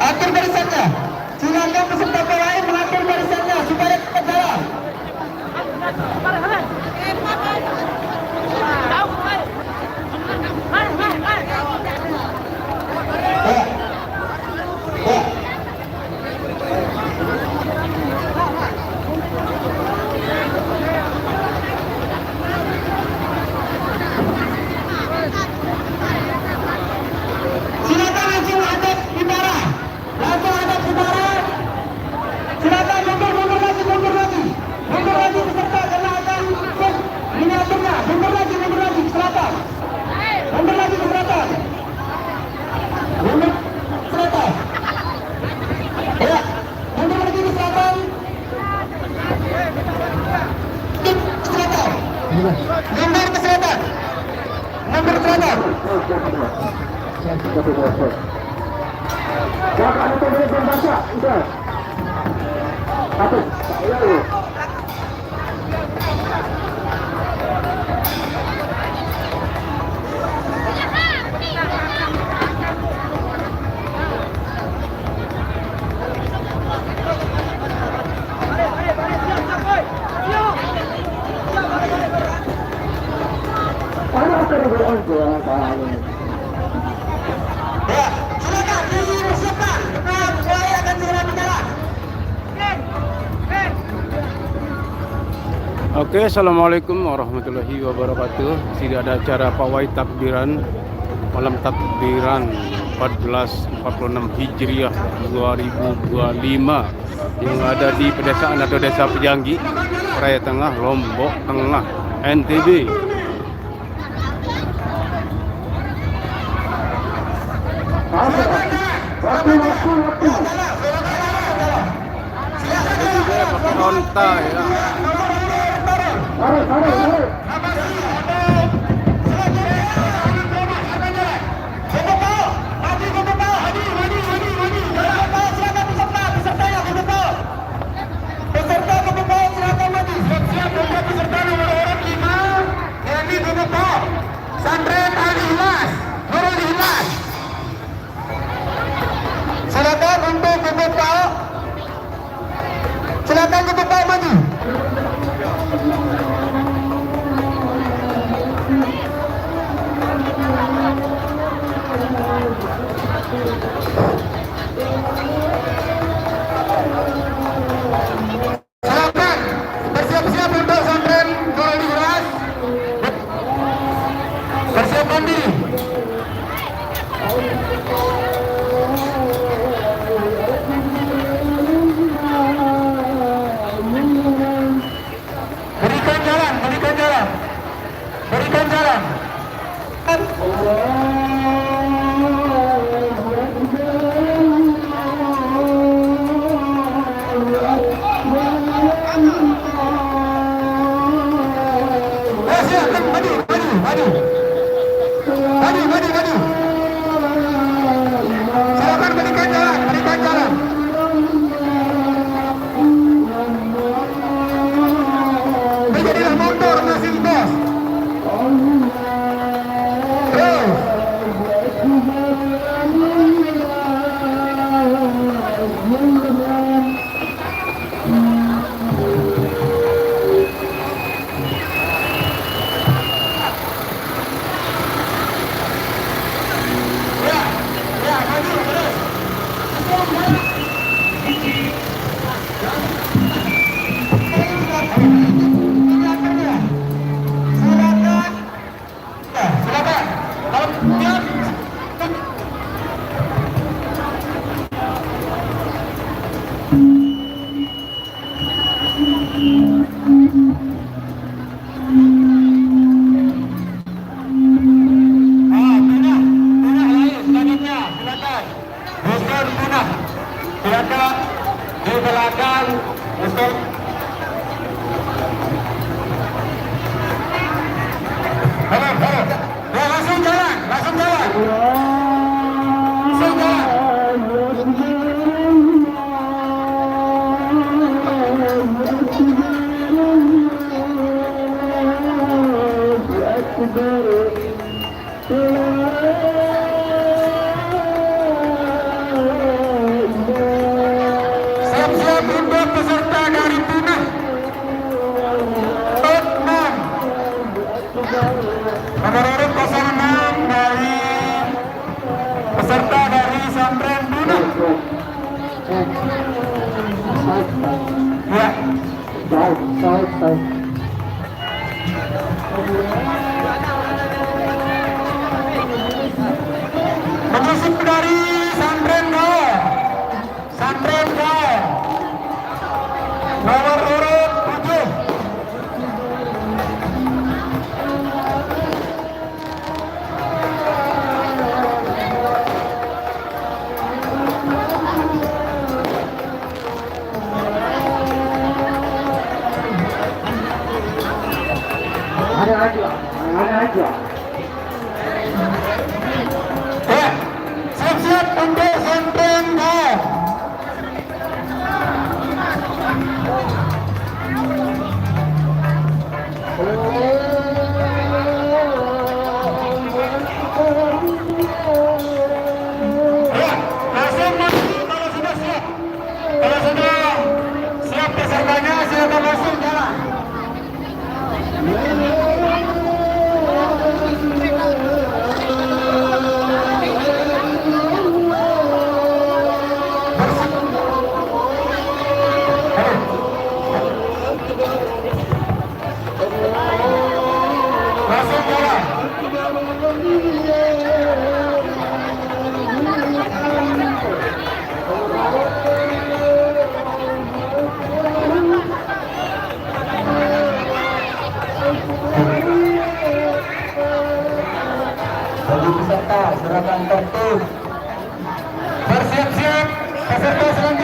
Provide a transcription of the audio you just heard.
Atur barisannya. Silakan peserta lain mengatur barisannya supaya cepat jalan. Silakan langsung hadap utara. Langsung hadap utara. Silakan mundur lagi peserta karena akan miniaturnya. Mundur lagi ke selatan. Mundur lagi ke selatan. Mundur ke selatan. Ya, mundur lagi ke selatan. Ke selatan. Mundur ke selatan. Mundur ke selatan. Jangan ada pembeli pembaca, udah. Satu, ayo. Ya, silakan disiapkan. Saya akan segera berjalan. Oke, assalamualaikum warahmatullahi wabarakatuh. Tidak ada acara pawai takbiran malam takbiran 1446 Hijriah 2025 yang ada di pedesaan atau desa Pejanggi, Raya Tengah, Lombok Tengah, NTB. Onta ya. Silakan untuk ketua. Silakan ketua maju. Silakan bersiap-siap untuk santren Nurul Ikhlas. Persiapkan diri. Berikan jalan. Berikan jalan. Silakan maju. Silakan berikan jalan. Menjadilah motor mesin bos. Silakan di belakang Ustaz. Halo, halo. Ya, langsung jalan, langsung jalan. Langsung jalan. Siap-siap untuk peserta dari Tuna. Top 6. Nomor urut 06 dari peserta dari Santren Tuna. Ya. Menyusup dari Santren Gaul. Santren Gaul. Nomor urut 7. Ada aja. Ya, siap-siap untuk Santren Gaul. Ya, langsung maju kalau sudah siap. Kalau sudah siap pesertanya, silakan langsung jalan. Langsung jalan. Bagi peserta silakan tertib. Bersiap-siap peserta selanjutnya.